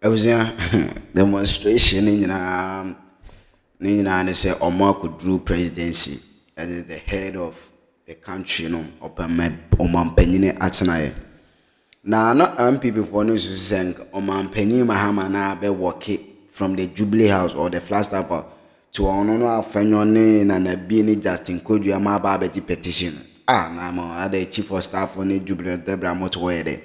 I was demonstration in say Omar could drew presidency as the head of the country, Oman Penine Atanaye. Now, not MPP for news to send Oman Penny Mahama na be working from the Jubilee House or the Flagstaff to Afenyo and a being Justin Kodu Amaba petition. Na the chief of staff for the Jubilee Debra Motoede.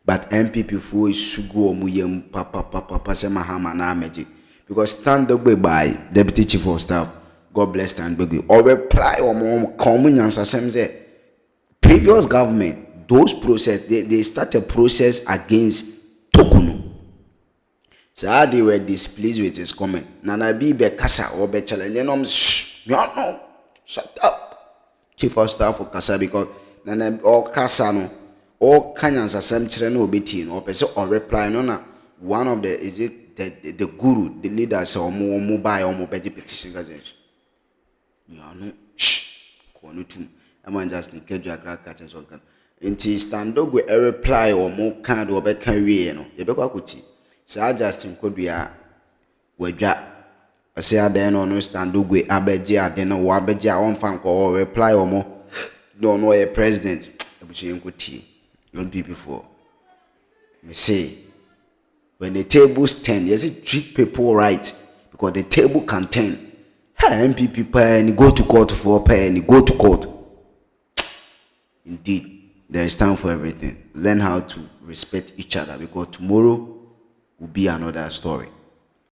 But MPP for is sugo muyem papa se Mahama na meji. Because stand Dogbe by Deputy Chief of Staff, God bless stand Dogbe, or reply or more common answer say previous government. Those process, they start a process against Tokuno. So they were displeased with his comment. Nana be kasa or be challenge. No, shut up. Chief of staff for kasa because Nana all kasa no, all Kenyans are some children will be teen or person or reply no na. One of the is it the guru, the leaders or more mobile or more petition gazette. You are no shh. I'm just in case you are catching something. Inti Standogwe a reply or more kind or better way, no. You better kuti. Sir Justin Kodria Wedja. I say I then no Standogwe Abeja, then no Wabeja on fan or reply or more. Don't know a president. Don't be before. Me say when the tables turn, yes, it treat people right because the table can turn. MPP pay and go to court for pay and go to court. Indeed. There is time for everything. Learn how to respect each other because tomorrow will be another story.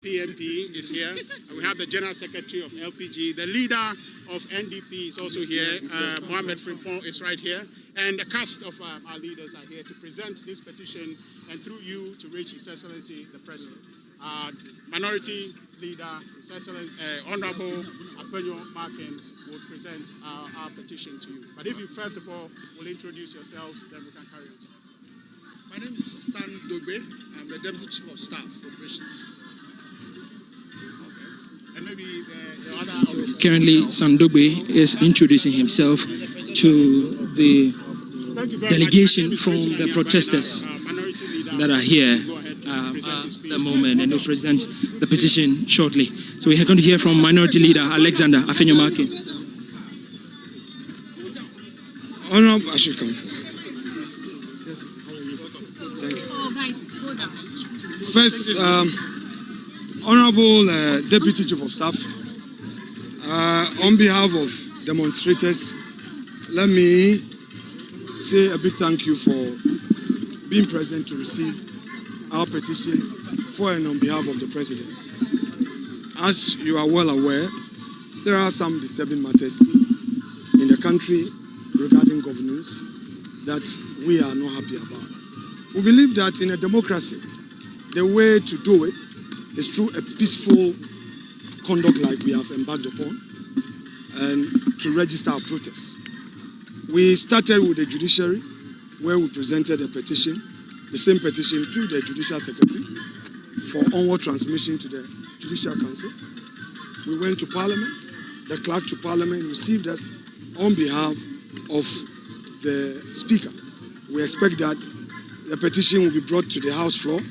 PNP is here. We have the General Secretary of LPG. The leader of NDP is also here. Mohamed Frimpong is right here. And the cast of our leaders are here to present this petition and through you to reach His Excellency the President. Minority Leader, His Excellency, Honorable Afenyo Markins will present our petition to you. But if you first of all will introduce yourselves, then we can carry on. My name is Dogbe. I'm the Deputy Chief of Staff for Operations. Okay. And maybe the other... Currently, Dogbe is introducing himself to the delegation from the protesters that are here at the moment, and will present the petition shortly. So we are going to hear from Minority Leader Alexander Afenyo Markins. Honorable, I should come forward. Yes. Thank you. Oh, guys, hold on. First, Honorable Deputy Chief of Staff, on behalf of demonstrators, let me say a big thank you for being present to receive our petition for and on behalf of the President. As you are well aware, there are some disturbing matters in the country regarding governance that we are not happy about. We believe that in a democracy, the way to do it is through a peaceful conduct like we have embarked upon and to register our protests. We started with the Judiciary, where we presented a petition, the same petition to the Judicial Secretary for onward transmission to the Judicial Council. We went to Parliament. The clerk to Parliament received us on behalf of the Speaker. We expect that the petition will be brought to the House floor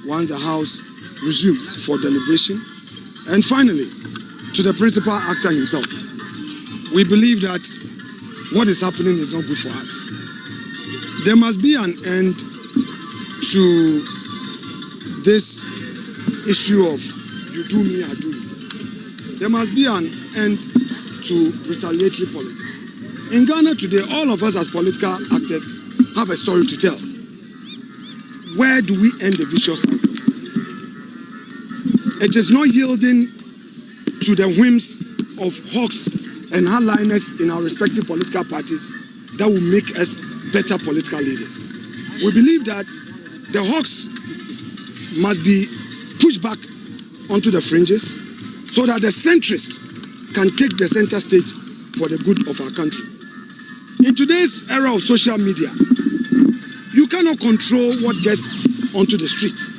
once the House resumes for deliberation. And finally, to the principal actor himself. We believe that what is happening is not good for us. There must be an end to this issue of you do me, I do you. There must be an end to retaliatory politics. In Ghana today, all of us as political actors have a story to tell. Where do we end the vicious cycle? It is not yielding to the whims of hawks and hardliners in our respective political parties that will make us better political leaders. We believe that the hawks must be pushed back onto the fringes so that the centrists can take the center stage for the good of our country. In today's era of social media, you cannot control what gets onto the streets,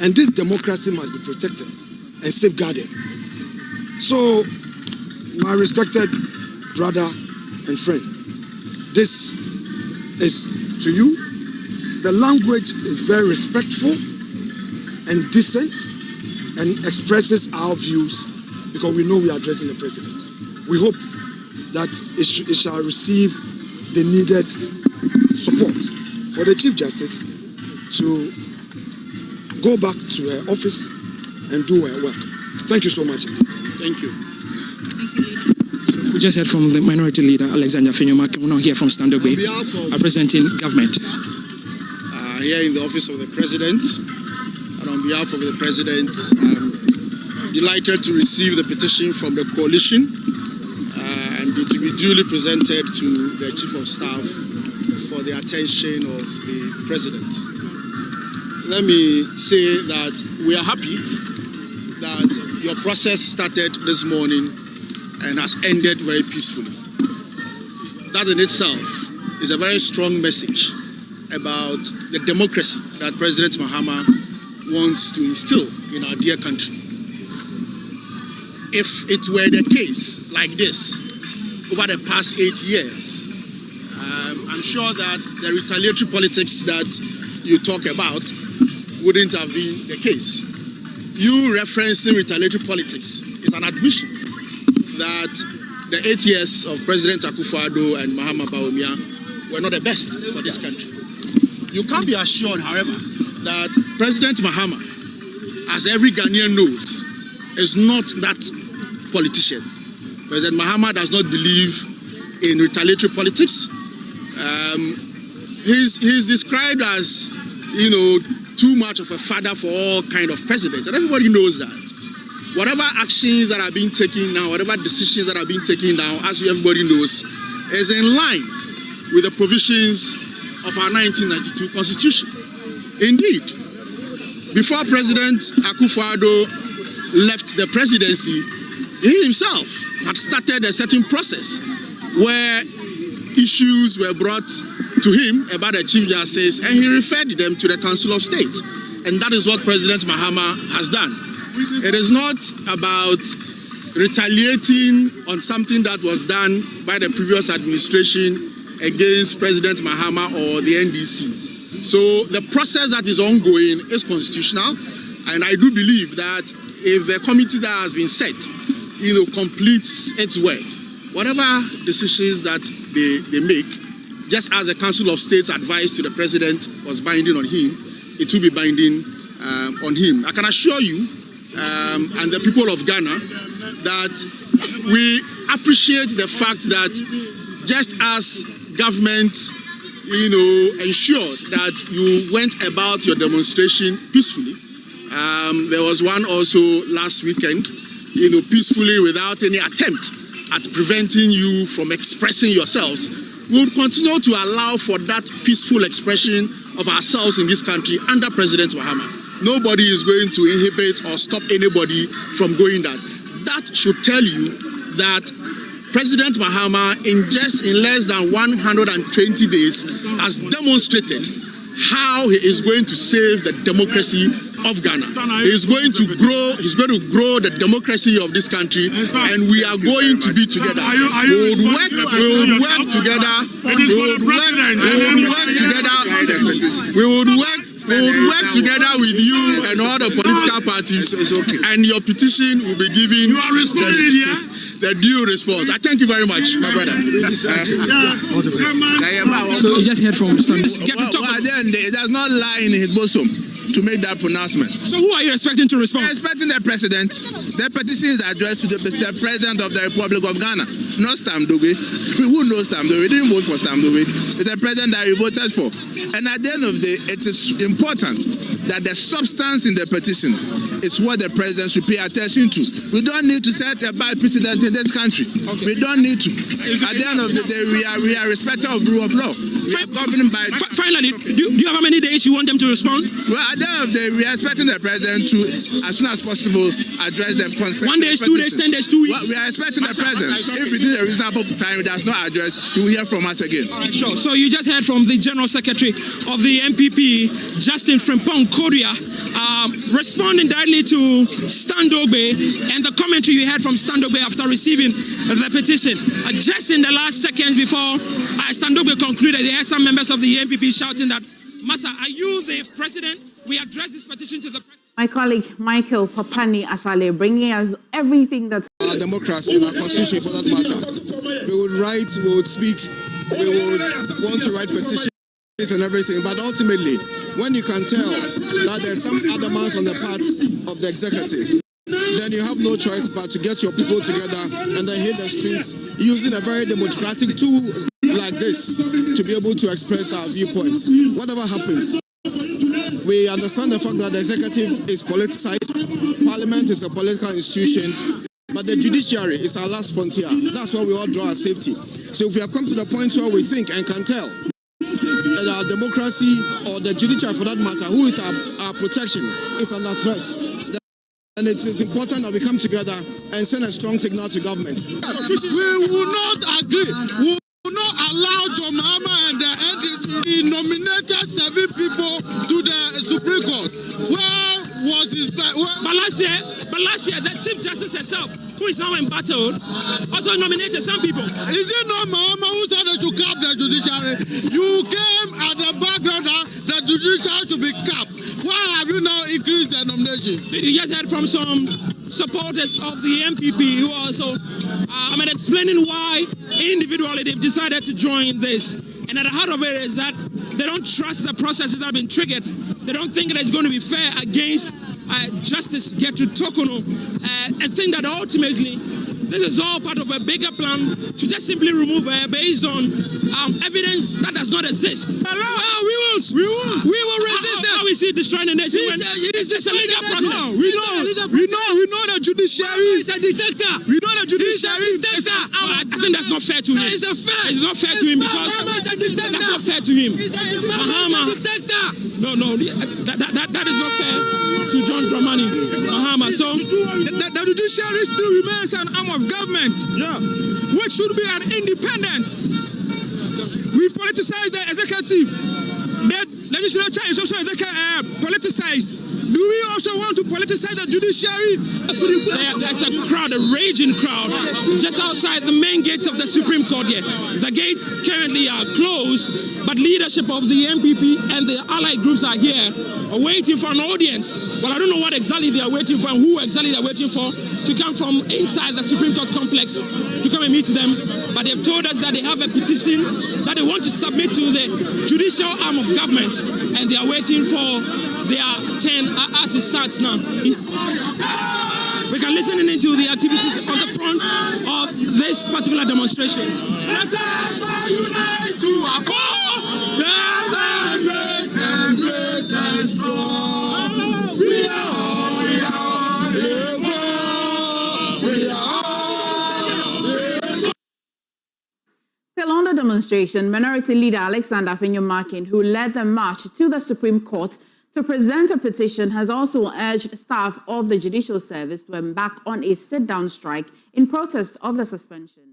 and this democracy must be protected and safeguarded. So, my respected brother and friend, this is to you. The language is very respectful. and decent and expresses our views because we know we are addressing the president. We hope that it shall receive the needed support for the Chief Justice to go back to her office and do her work. Thank you so much. Thank you. We just heard from the minority leader, Alexander Afenyo. We're now here from Dogbe, representing government. Here in the office of the President, and on behalf of the President, I'm delighted to receive the petition from the coalition and it will be duly presented to the Chief of Staff for the attention of the President. Let me say that we are happy that your process started this morning and has ended very peacefully. That in itself is a very strong message about the democracy that President Mahama wants to instill in our dear country. If it were the case like this over the past 8 years, I'm sure that the retaliatory politics that you talk about wouldn't have been the case. You referencing retaliatory politics is an admission that the 8 years of President Akufo-Addo and Mahama Bawumia were not the best for this country. You can be assured, however, that President Mahama, as every Ghanaian knows, is not that politician. President Mahama does not believe in retaliatory politics. He's described as, too much of a father for all kind of presidents, and everybody knows that. Whatever actions that are being taken now, whatever decisions that are being taken now, as everybody knows, is in line with the provisions of our 1992 Constitution. Indeed, before President Akufo-Addo left the presidency, he himself had started a certain process where issues were brought to him about the Chief Justice and he referred them to the Council of State. And that is what President Mahama has done. It is not about retaliating on something that was done by the previous administration against President Mahama or the NDC. So the process that is ongoing is constitutional, and I do believe that if the committee that has been set, completes its work, whatever decisions that they make, just as the Council of State's advice to the President was binding on him, it will be binding on him. I can assure you and the people of Ghana that we appreciate the fact that just as government ensured that you went about your demonstration peacefully, there was one also last weekend, peacefully without any attempt at preventing you from expressing yourselves. We would continue to allow for that peaceful expression of ourselves in this country under President Mahama. Nobody is going to inhibit or stop anybody from going that. That should tell you that President Mahama, in less than 120 days, has demonstrated how he is going to save the democracy of Ghana. He's going to grow the democracy of this country, and we are going to be together. We would work together with you and all the political parties, and your petition will be given the due response. I thank you very much, my brother. So you just heard from Stanley. It does not lie in his bosom to make that pronouncement. So who are you expecting to respond? We're expecting the president. The petition is addressed to the president of the Republic of Ghana, not Dogbe. Who knows Dogbe? We didn't vote for Dogbe. It's the president that we voted for. And at the end of the day, it is important that the substance in the petition is what the president should pay attention to. We don't need to set a bad precedent in this country. Okay. We don't need to. At the end of the day, we are respecters of rule of law. We are governed by... Finally, do you have how many days you want them to respond? Well, at the end of the day, we are expecting the president to, as soon as possible, address the concern. 1 day, 2 days, 10 days, 2 weeks. Well, we are expecting the president. If within a reasonable time it does not address, you will hear from us again. Sure. So you just heard from the General Secretary of the MPP, Justin Frimpong Kodia, responding directly to Dogbe and the commentary you heard from Dogbe after receiving the petition. Just in the last seconds before Dogbe concluded, there are some members of the MPP shouting that, Massa, are you the president? We address this petition to the president. My colleague Michael Papani Asale bringing us everything that Our democracy and our constitution, for that matter. We would write, we would speak, we would want to write petitions and everything. But ultimately, when you can tell that there's some adamance on the part of the executive, then you have no choice but to get your people together and then hit the streets using a very democratic tool like this to be able to express our viewpoints. Whatever happens, we understand the fact that the executive is politicized, parliament is a political institution, but the judiciary is our last frontier. That's where we all draw our safety. So if we have come to the point where we think and can tell that our democracy, or the judiciary for that matter, who is our protection, is under threat, and it is important that we come together and send a strong signal to government. We will not agree. We will not allow John Mahama and the NDC nominated 7 people to the Supreme Court. Where was his... But last year, the Chief Justice herself, who is now embattled, also nominated some people. Is it not Mahama who said they should cap the judiciary? You came at the background that the judiciary should be capped. Why have you now increased the nomination? You just heard from some supporters of the MPP who also explaining why individually they've decided to join this. And at the heart of it is that they don't trust the processes that have been triggered. They don't think that it's going to be fair against Justice Gertrude Tokono, and think that ultimately this is all part of a bigger plan to just simply remove her based on evidence that does not exist. We will resist that. How is he destroying the nation? It's a legal process. No, we know the judiciary is a dictator. We know the judiciary is a dictator. I think that's not fair to him. It's not fair to him because that's not fair to him. Mahama. No, that is not fair to John Dramani Mahama. So the judiciary still remains an arm of government, which should be an independent. We politicize the executive. The legislature is also politicized. Do we also want to politicize the judiciary? There's a crowd, a raging crowd, just outside the main gates of the Supreme Court here. The gates currently are closed, but leadership of the MPP and the allied groups are here, waiting for an audience. Well, I don't know what exactly they are waiting for and who exactly they are waiting for to come from inside the Supreme Court complex to come and meet them. But they've told us that they have a petition that they want to submit to the judicial arm of government, and they are waiting for their turn as it starts now. We can listen into the activities on the front of this particular demonstration. Still on the demonstration, Minority Leader Alexander Afenyo Markins, who led the march to the Supreme Court to present a petition, has also urged staff of the Judicial Service to embark on a sit-down strike in protest of the suspension.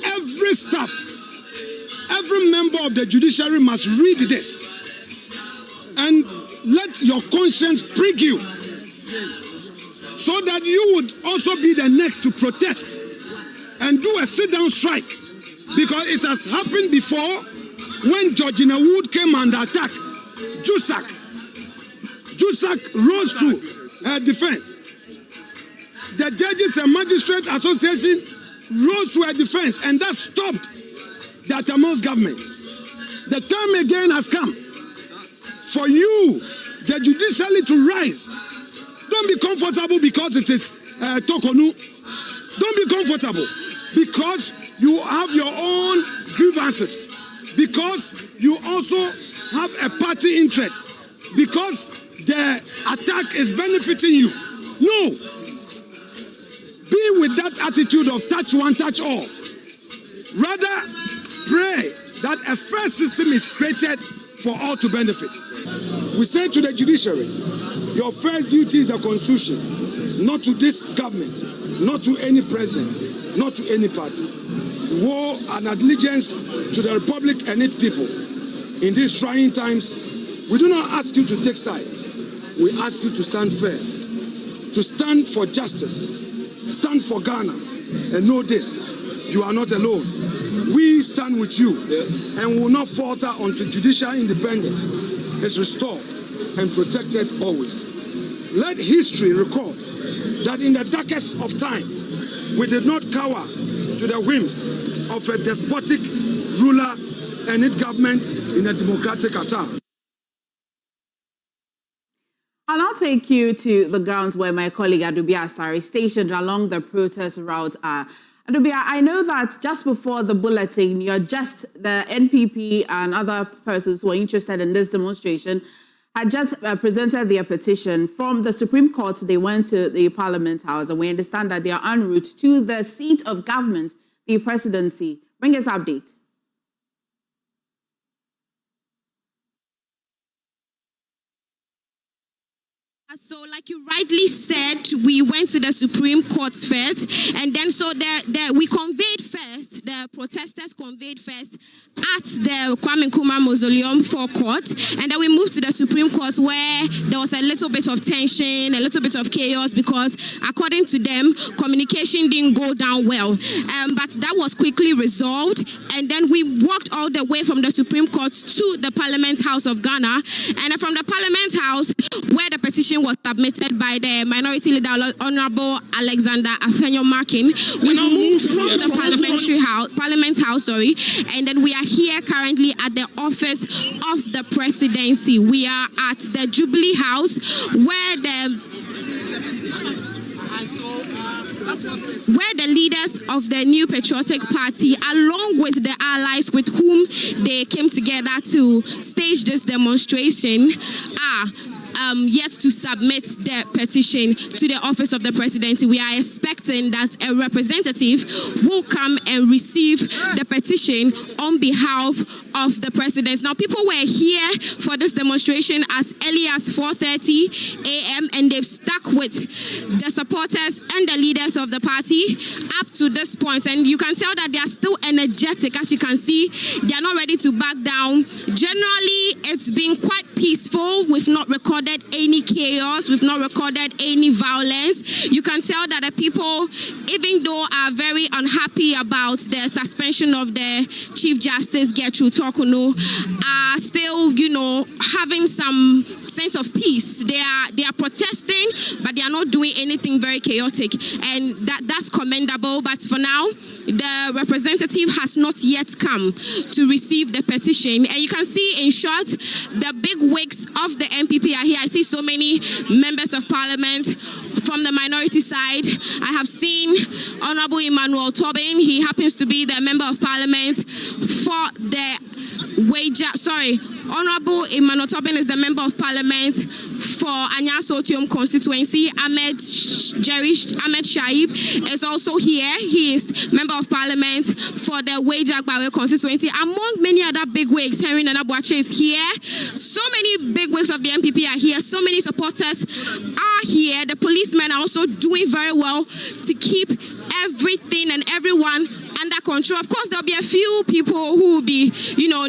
Every staff, every member of the judiciary must read this and let your conscience prick you so that you would also be the next to protest and do a sit-down strike, because it has happened before when Georgina Wood came under attack. Jusak rose to her defense. The Judges and Magistrates Association rose to her defense, and that stopped the Ataman's government. The time again has come for you, the judiciary, to rise. Don't be comfortable because it is Tokonu. Don't be comfortable because you have your own grievances, because you also have a party interest, because the attack is benefiting you. No. Be with that attitude of touch one, touch all. Rather, pray that a fair system is created for all to benefit. We say to the judiciary, your first duty is the constitution, not to this government, not to any president, not to any party. Woe and allegiance to the republic and its people. In these trying times, we do not ask you to take sides. We ask you to stand fair, to stand for justice, stand for Ghana, and know this: you are not alone. We stand with you and will not falter until judicial independence is restored and protected always. Let history record that in the darkest of times, we did not cower to the whims of a despotic ruler and its government in a democratic attack. I'll now take you to the grounds where my colleague Adubia Asare is stationed along the protest route. Adubia, I know that just before the bulletin, the NPP and other persons who are interested in this demonstration had just presented their petition. From the Supreme Court, they went to the Parliament House, and we understand that they are en route to the seat of government, the presidency. Bring us update. So, like you rightly said, we went to the Supreme Court first, and then we conveyed first, the protesters conveyed first at the Kwame Nkrumah Mausoleum forecourt, and then we moved to the Supreme Court where there was a little bit of tension, a little bit of chaos, because according to them, communication didn't go down well. But that was quickly resolved, and then we walked all the way from the Supreme Court to the Parliament House of Ghana, and from the Parliament House, where the petition was submitted by the Minority Leader, Honorable Alexander Afenyo Markins. We've moved from the Parliament House, and then we are here currently at the office of the presidency. We are at the Jubilee House, where the leaders of the New Patriotic Party, along with the allies with whom they came together to stage this demonstration, are yet to submit the petition to the office of the presidency. We are expecting that a representative will come and receive the petition on behalf of the president. Now, people were here for this demonstration as early as 4:30 a.m. and they've stuck with the supporters and the leaders of the party up to this point. And you can tell that they are still energetic. As you can see, they are not ready to back down. Generally, it's been quite peaceful. We've not recorded any chaos. We've not recorded any violence. You can tell that the people, even though are very unhappy about the suspension of the Chief Justice Gertrude Torkono, are still, having some sense of peace. They are protesting, but they are not doing anything very chaotic, and that's commendable. But for now, the representative has not yet come to receive the petition. And you can see, in short, the big wigs of the NPP are here. I see so many members of parliament from the minority side. I have seen Honorable Emmanuel Tobin. He happens to be the member of parliament for the Honorable Emmanuel Tobin is the member of parliament for Anyasotium constituency. Ahmed Shaib is also here. He is member of parliament for the Wejagbawe constituency. Among many other big wigs, Henry Nanabuache is here. So many big wigs of the NPP are here. So many supporters are here. The policemen are also doing very well to keep everything and everyone under control. Of course, there'll be a few people who will be,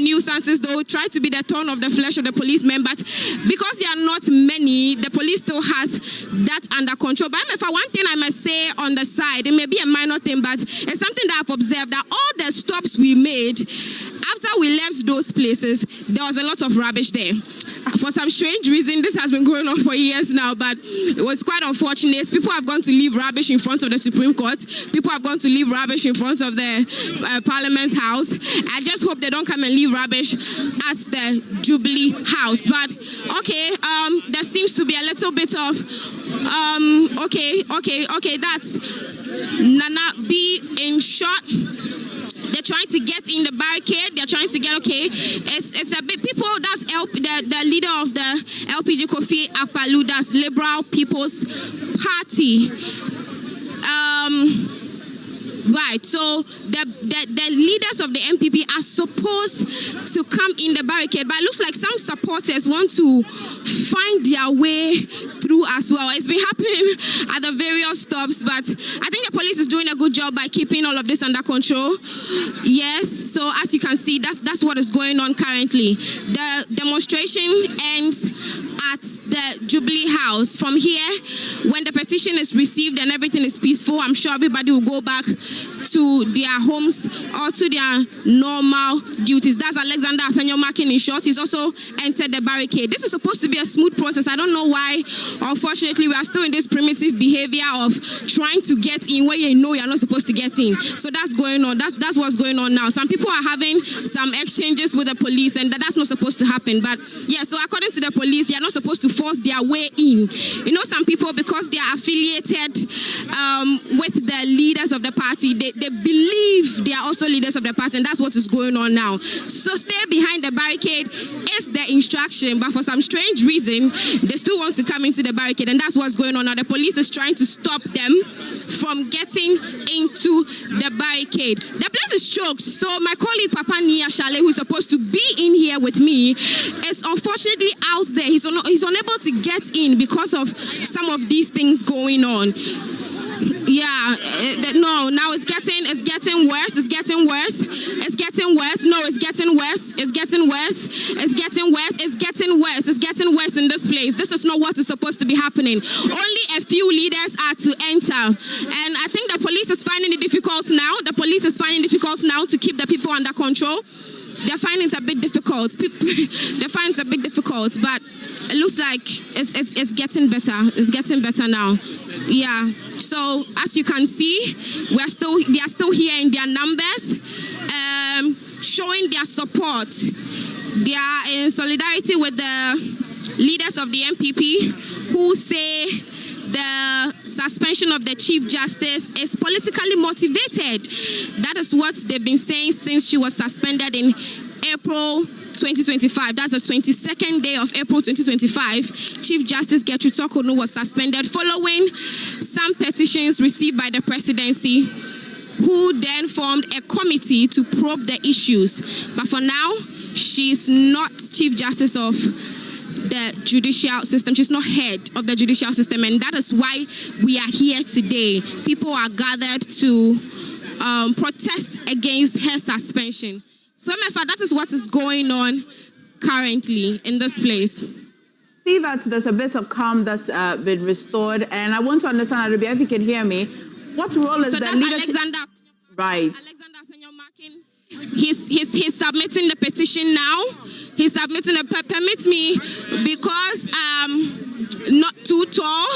nuisances. They'll try to be the thorn of the flesh of the policemen, but because there are not many, the police still has that under control. But one thing I must say on the side, it may be a minor thing, but it's something that I've observed, that all the stops we made, after we left those places, there was a lot of rubbish there. For some strange reason, this has been going on for years now, but it was quite unfortunate. People have gone to leave rubbish in front of the Supreme Court. People have gone to leave rubbish in front of the Parliament House. I just hope they don't come and leave rubbish at the Jubilee House. But, okay, there seems to be a little bit of, okay, that's Nana B in short. They're trying to get in the barricade. They're trying to get, it's a bit, people, that's the leader of the LPG Kofi Akpaloo, that's Liberal People's Party. Right, so the leaders of the NPP are supposed to come in the barricade, but it looks like some supporters want to find their way through as well. It's been happening at the various stops, but I think the police is doing a good job by keeping all of this under control. Yes, so as you can see, that's what is going on currently. The demonstration ends at the Jubilee House. From here, when the petition is received and everything is peaceful, I'm sure everybody will go back to their homes or to their normal duties. That's Alexander Afenyo Markins in short. He's also entered the barricade. This is supposed to be a smooth process. I don't know why, unfortunately, we are still in this primitive behavior of trying to get in where you know you're not supposed to get in. So that's going on. That's what's going on now. Some people are having some exchanges with the police, and that's not supposed to happen. But yeah, so according to the police, they are not supposed to force their way in. You know, some people, because they are affiliated with the leaders of the party, they believe they are also leaders of the party, and that's what is going on now. So stay behind the barricade is the instruction, but for some strange reason, they still want to come into the barricade, and that's what's going on now. The police is trying to stop them from getting into the barricade. The place is choked, so my colleague Papa Nia Shale, who is supposed to be in here with me, is unfortunately out there. He's unable to get in because of some of these things going on. Yeah, no, now it's getting worse. It's getting worse. It's getting worse. No, it's getting worse. It's getting worse. It's getting worse. It's getting worse. It's getting worse in this place. This is not what is supposed to be happening. Only a few leaders are to enter, and I think the police is finding it difficult now. The police is finding it difficult now to keep the people under control. They're finding it a bit difficult. They're finding it a bit difficult, but it looks like it's getting better. It's getting better now. Yeah. So as you can see, they are still here in their numbers, showing their support. They are in solidarity with the leaders of the MPP, who say the suspension of the Chief Justice is politically motivated. That is what they've been saying since she was suspended in April 2025. That's the 22nd day of April 2025. Chief Justice Gertrude Torkornoo was suspended following some petitions received by the presidency, who then formed a committee to probe the issues. But for now, she's not Chief Justice of the judicial system. She's not head of the judicial system, and that is why we are here today. People are gathered to protest against her suspension. So, that is what is going on currently in this place. See that there's a bit of calm that's been restored, and I want to understand, Arabia, if you can hear me, what role is so the that's leadership? Alexander. Right. Alexander Afenyo Markins. He's submitting the petition now. He's submitting a permit me, because not too tall.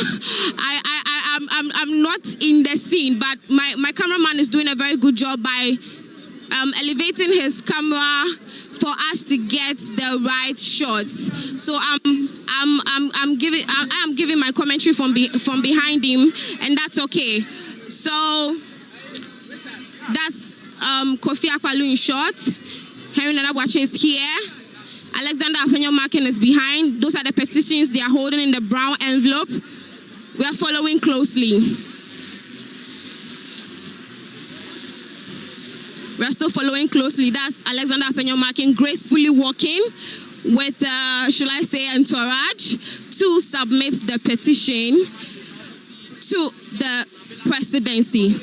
I'm not in the scene, but my cameraman is doing a very good job by elevating his camera for us to get the right shots. So I'm giving my commentary from behind him, and that's okay. So that's Kofi Akpaloo in short. Henry Nanabuache is here. Alexander Afenyo Markins is behind. Those are the petitions they are holding in the brown envelope. We are following closely. We are still following closely. That's Alexander Afenyo Markins gracefully walking with, should I say, entourage to submit the petition to the presidency.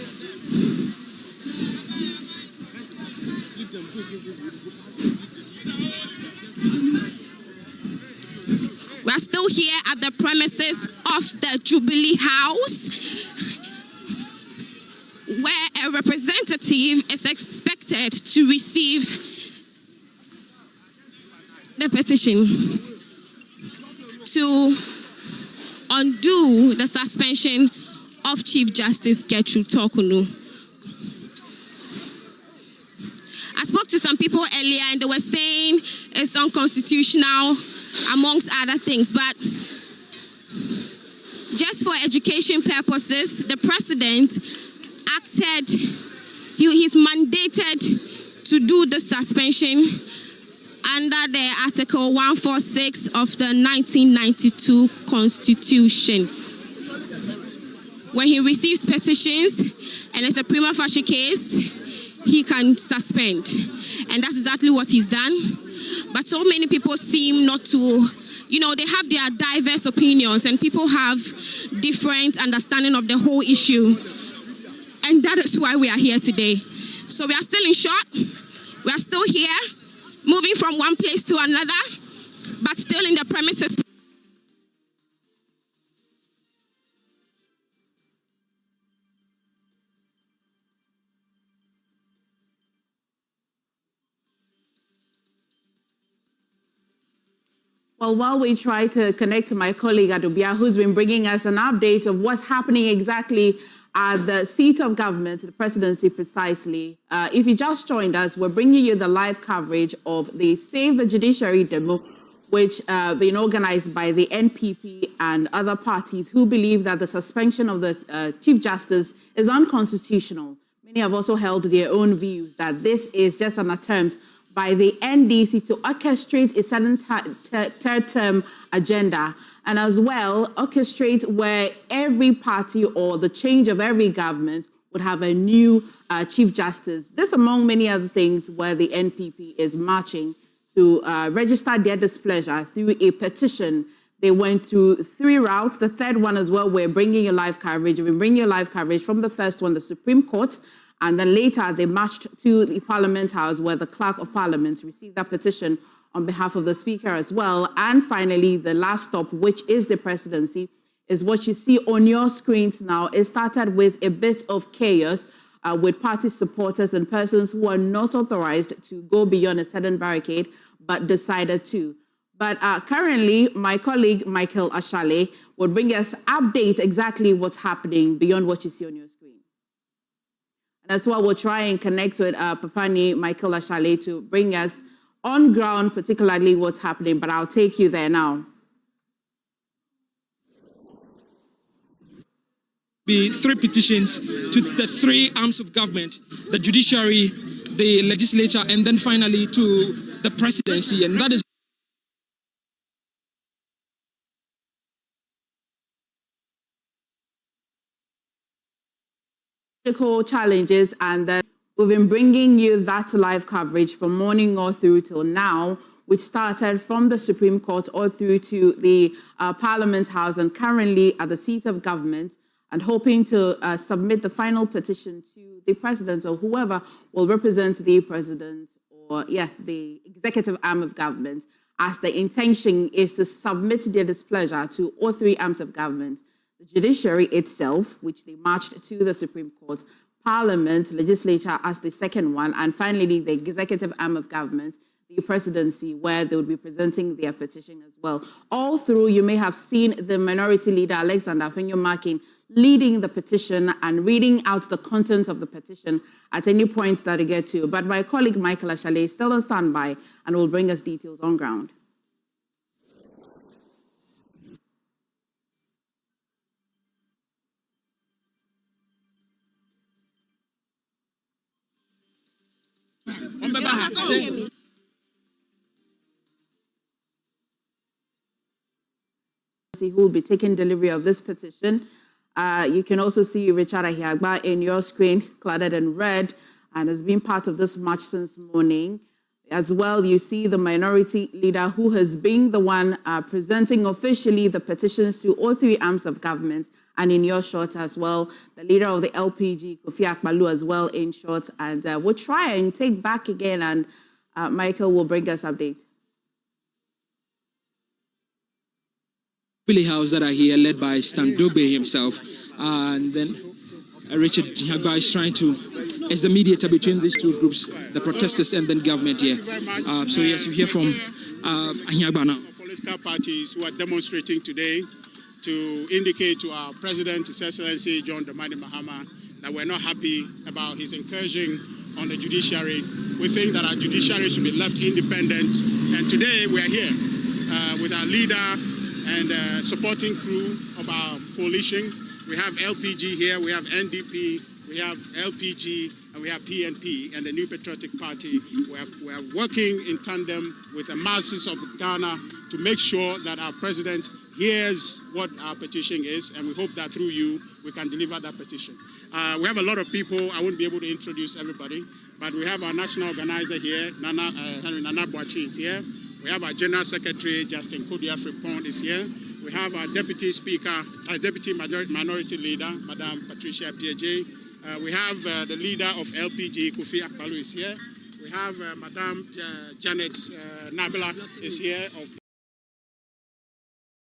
We are still here at the premises of the Jubilee House, where a representative is expected to receive the petition to undo the suspension of Chief Justice Gertrude Torkornoo. I spoke to some people earlier, and they were saying it's unconstitutional, amongst other things, but just for education purposes, the president acted, he's mandated to do the suspension under the Article 146 of the 1992 Constitution. When he receives petitions and it's a prima facie case, he can suspend. And that's exactly what he's done. But so many people seem not to, they have their diverse opinions, and people have different understanding of the whole issue. And that is why we are here today. So we are still in short. We are still here, moving from one place to another, but still in the premises Well, while we try to connect to my colleague Adubia, who's been bringing us an update of what's happening exactly at the seat of government, the presidency precisely. If you just joined us, we're bringing you the live coverage of the Save the Judiciary demo, which been organized by the NPP and other parties who believe that the suspension of the Chief Justice is unconstitutional. Many have also held their own views that this is just an attempt by the NDC to orchestrate a certain third term agenda, and as well orchestrate where every party or the change of every government would have a new Chief Justice. This among many other things where the NPP is marching to register their displeasure through a petition. They went through 3 routes. The third one as well, we're bringing you live coverage. We've been bringing you live coverage from the first one, the Supreme Court, and then later they marched to the Parliament House where the Clerk of Parliament received that petition on behalf of the Speaker as well. And finally, the last stop, which is the presidency, is what you see on your screens now. It started with a bit of chaos with party supporters and persons who are not authorized to go beyond a certain barricade, but decided to. But currently, my colleague Michael Ashale will bring us update exactly what's happening beyond what you see on your screen. And that's why we'll try and connect with Papani Michael Ashale to bring us on ground, particularly what's happening. But I'll take you there now. Be 3 petitions to the 3 arms of government, the judiciary, the legislature, and then finally to the presidency. And that is challenges, and then we've been bringing you that live coverage from morning all through till now, which started from the Supreme Court all through to the Parliament House and currently at the seat of government, and hoping to submit the final petition to the president or whoever will represent the president or, the executive arm of government, as the intention is to submit their displeasure to all 3 arms of government. The judiciary itself, which they marched to the Supreme Court, Parliament, legislature as the second one, and finally the executive arm of government, the presidency, where they would be presenting their petition as well. All through, you may have seen the minority leader, Afenyo Markins, leading the petition and reading out the content of the petition at any point that you get to. But my colleague Michael Ashale is still on standby and will bring us details on ground. Who will be taking delivery of this petition. You can also see Richard Ahiagba in your screen, cladded in red, and has been part of this march since morning. As well, you see the minority leader who has been the one presenting officially the petitions to all 3 arms of government, and in your short as well, the leader of the LPG, Kofi Akpalu, as well in short. And we'll try and take back again, and Michael will bring us update. Jubilee House that are here, led by Dogbe himself, and then Richard Ahiagba is trying to, as the mediator between these 2 groups, the protesters and then government here. So yes, you hear from Ahiagba now. Political parties who are demonstrating today to indicate to our President, His Excellency John Dramani Mahama, that we're not happy about his incursion on the judiciary. We think that our judiciary should be left independent. And today we are here with our leader and supporting crew of our coalition. We have LPG here, we have NDP, we have LPG, and we have PNP and the New Patriotic Party. We are working in tandem with the masses of Ghana to make sure that our president hears what our petition is, and we hope that through you, we can deliver that petition. We have a lot of people. I won't be able to introduce everybody, but we have our national organizer here, Nana Boachi is here. We have our General Secretary, Justin Kodia Frimpong is here. We have our Deputy Speaker, Deputy Minority Leader, Madam Patricia Piaget. We have the leader of LPG, Kofi Akpalu is here. We have Madam Janet Nabila is here of